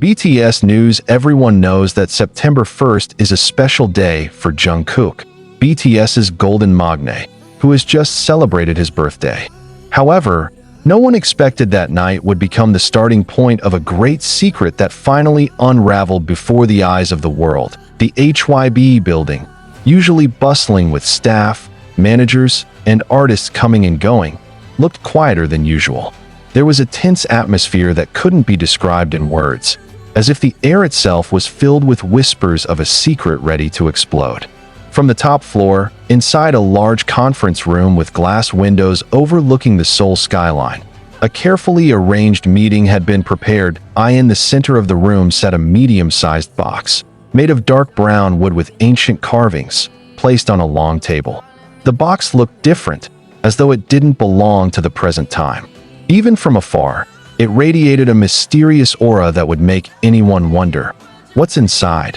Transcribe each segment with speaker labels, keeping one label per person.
Speaker 1: BTS news. Everyone knows that September 1st is a special day for Jungkook, BTS's golden magne, who has just celebrated his birthday. However, no one expected that night would become the starting point of a great secret that finally unraveled before the eyes of the world. The HYB building, usually bustling with staff, managers, and artists coming and going, looked quieter than usual. There was a tense atmosphere that couldn't be described in words, as if the air itself was filled with whispers of a secret ready to explode. From the top floor, inside a large conference room with glass windows overlooking the Seoul skyline, a carefully arranged meeting had been prepared. In the center of the room sat a medium-sized box, made of dark brown wood with ancient carvings, placed on a long table. The box looked different, as though it didn't belong to the present time. Even from afar, it radiated a mysterious aura that would make anyone wonder, what's inside?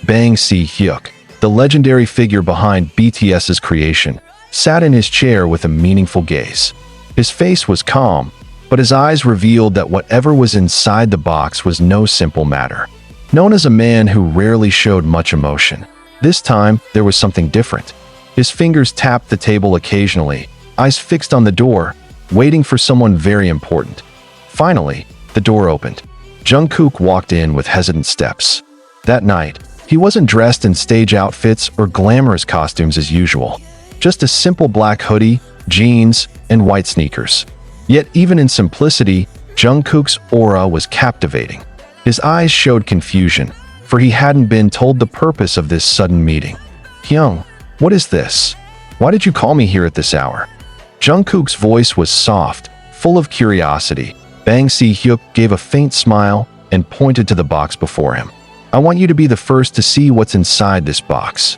Speaker 1: Shi Hyuk, the legendary figure behind BTS's creation, sat in his chair with a meaningful gaze. His face was calm, but his eyes revealed that whatever was inside the box was no simple matter. Known as a man who rarely showed much emotion, this time there was something different. His fingers tapped the table occasionally, eyes fixed on the door, waiting for someone very important. Finally, the door opened. Jungkook walked in with hesitant steps. That night, he wasn't dressed in stage outfits or glamorous costumes as usual. Just a simple black hoodie, jeans, and white sneakers. Yet even in simplicity, Jungkook's aura was captivating. His eyes showed confusion, for he hadn't been told the purpose of this sudden meeting. "Hyung, what is this? Why did you call me here at this hour?" Jungkook's voice was soft, full of curiosity. Shi Hyuk gave a faint smile and pointed to the box before him. "I want you to be the first to see what's inside this box."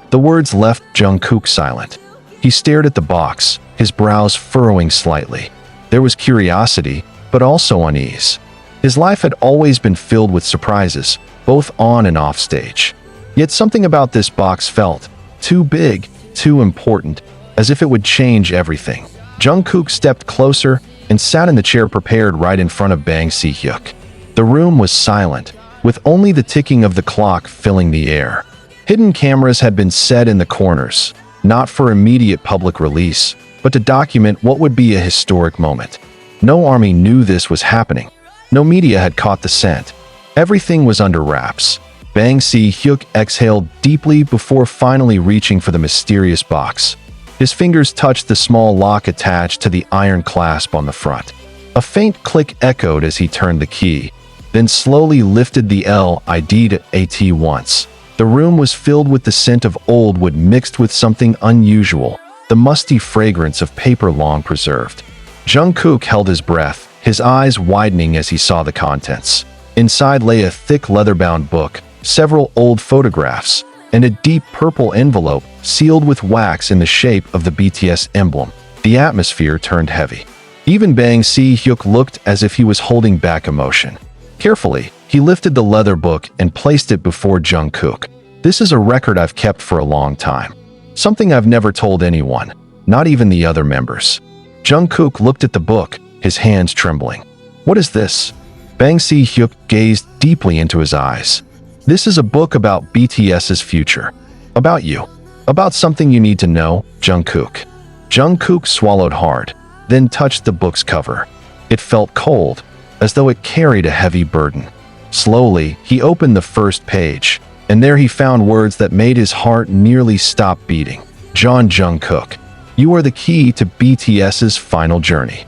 Speaker 1: The words left Jungkook silent. He stared at the box, his brows furrowing slightly. There was curiosity, but also unease. His life had always been filled with surprises, both on and off stage. Yet something about this box felt too big, too important, as if it would change everything. Jungkook stepped closer and sat in the chair prepared right in front of Shi Hyuk. The room was silent, with only the ticking of the clock filling the air. Hidden cameras had been set in the corners, not for immediate public release, but to document what would be a historic moment. No army knew this was happening. No media had caught the scent. Everything was under wraps. Shi Hyuk exhaled deeply before finally reaching for the mysterious box. His fingers touched the small lock attached to the iron clasp on the front. A faint click echoed as he turned the key, then slowly lifted the lid once. The room was filled with the scent of old wood mixed with something unusual, the musty fragrance of paper long preserved. Jungkook held his breath, his eyes widening as he saw the contents. Inside lay a thick leather-bound book, several old photographs, and a deep purple envelope sealed with wax in the shape of the BTS emblem. The atmosphere turned heavy. Even Shi Hyuk looked as if he was holding back emotion. Carefully, he lifted the leather book and placed it before Jungkook. "This is a record I've kept for a long time. Something I've never told anyone, not even the other members." Jungkook looked at the book, his hands trembling. "What is this?" Shi Hyuk gazed deeply into his eyes. "This is a book about BTS's future. About you. About something you need to know, Jungkook." Jungkook swallowed hard, then touched the book's cover. It felt cold, as though it carried a heavy burden. Slowly, he opened the first page, and there he found words that made his heart nearly stop beating. "John Jungkook, you are the key to BTS's final journey."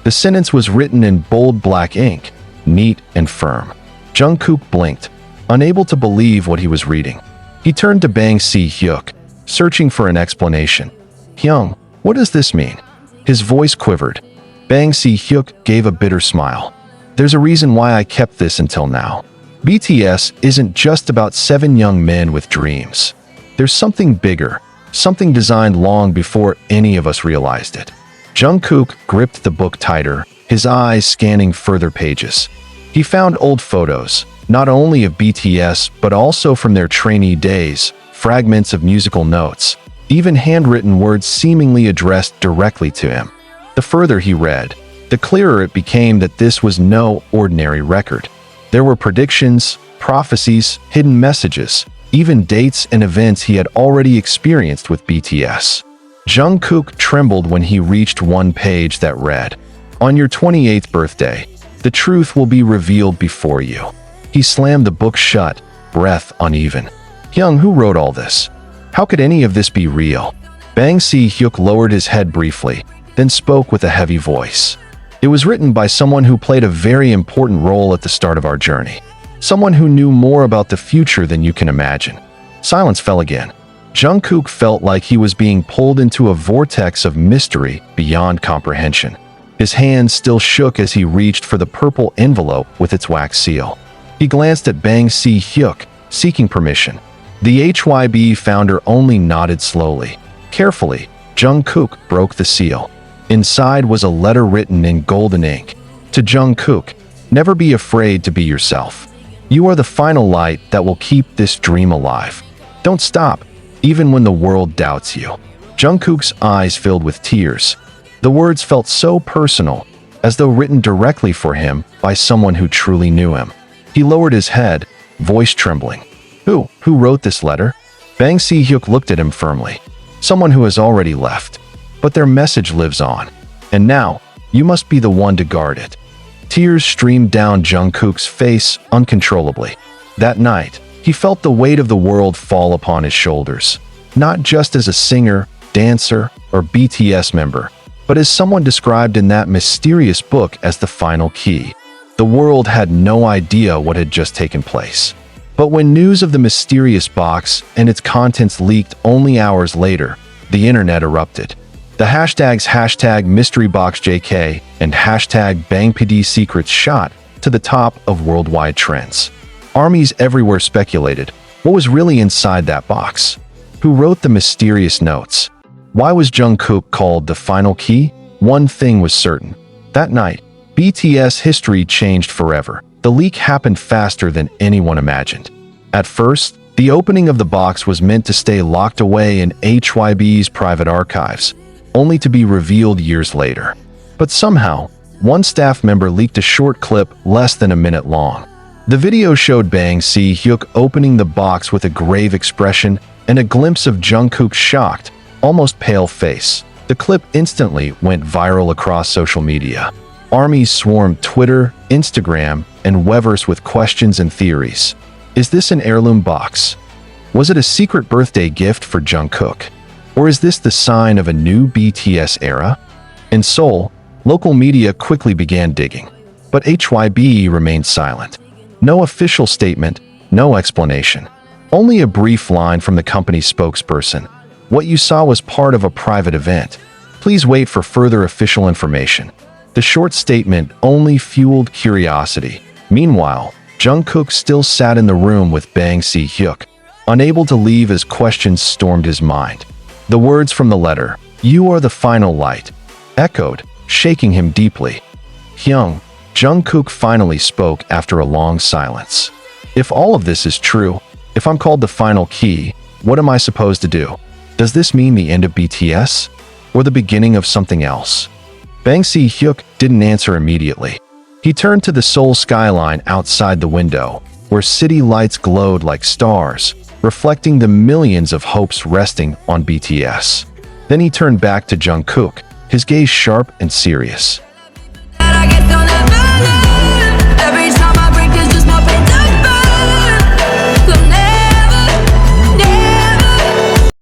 Speaker 1: The sentence was written in bold black ink, neat and firm. Jungkook blinked, unable to believe what he was reading. He turned to Shi Hyuk, searching for an explanation. "Hyung, what does this mean?" His voice quivered. Shi Hyuk gave a bitter smile. "There's a reason why I kept this until now. BTS isn't just about 7 young men with dreams. There's something bigger, something designed long before any of us realized it." Jungkook gripped the book tighter, his eyes scanning further pages. He found old photos, not only of BTS but also from their trainee days, fragments of musical notes, even handwritten words seemingly addressed directly to him. The further he read, the clearer it became that this was no ordinary record. There were predictions, prophecies, hidden messages, even dates and events he had already experienced with BTS. Jungkook trembled when he reached one page that read, "On your 28th birthday, the truth will be revealed before you." He slammed the book shut, breath uneven. "Hyung, who wrote all this? How could any of this be real?" Shi Hyuk lowered his head briefly, then spoke with a heavy voice. "It was written by someone who played a very important role at the start of our journey. Someone who knew more about the future than you can imagine." Silence fell again. Jungkook felt like he was being pulled into a vortex of mystery beyond comprehension. His hand still shook as he reached for the purple envelope with its wax seal. He glanced at Shi Hyuk, seeking permission. The HYB founder only nodded slowly. Carefully, Jungkook broke the seal. Inside was a letter written in golden ink. To Jungkook, "Never be afraid to be yourself. You are the final light that will keep this dream alive. Don't stop, even when the world doubts you." Jungkook's eyes filled with tears. The words felt so personal, as though written directly for him by someone who truly knew him. He lowered his head, voice trembling. Who wrote this letter?" Shi Hyuk looked at him firmly. "Someone who has already left. But their message lives on. And now, you must be the one to guard it." Tears streamed down Jungkook's face uncontrollably. That night, he felt the weight of the world fall upon his shoulders. Not just as a singer, dancer, or BTS member, but as someone described in that mysterious book as the final key. The world had no idea what had just taken place. But when news of the mysterious box and its contents leaked only hours later, the internet erupted. The hashtags #MysteryBoxJK and #BangPDSecrets shot to the top of worldwide trends. Armies everywhere speculated, what was really inside that box? Who wrote the mysterious notes? Why was Jungkook called the final key? One thing was certain. That night, BTS history changed forever. The leak happened faster than anyone imagined. At first, the opening of the box was meant to stay locked away in HYB's private archives, only to be revealed years later. But somehow, one staff member leaked a short clip less than a minute long. The video showed Shi Hyuk opening the box with a grave expression and a glimpse of Jungkook's shocked, almost pale face. The clip instantly went viral across social media. Armies swarmed Twitter, Instagram, and Weverse with questions and theories. Is this an heirloom box? Was it a secret birthday gift for Jungkook? Or is this the sign of a new BTS era? In Seoul, local media quickly began digging, but HYB remained silent. No official statement, no explanation. Only a brief line from the company's spokesperson. "What you saw was part of a private event. Please wait for further official information." The short statement only fueled curiosity. Meanwhile, Jungkook still sat in the room with Shi Hyuk, unable to leave as questions stormed his mind. The words from the letter, "You are the final light," echoed, shaking him deeply. "Hyung," Jungkook finally spoke after a long silence. "If all of this is true, if I'm called the final key, what am I supposed to do? Does this mean the end of BTS? Or the beginning of something else?" Shi Hyuk didn't answer immediately. He turned to the Seoul skyline outside the window, where city lights glowed like stars, reflecting the millions of hopes resting on BTS. Then he turned back to Jungkook, his gaze sharp and serious.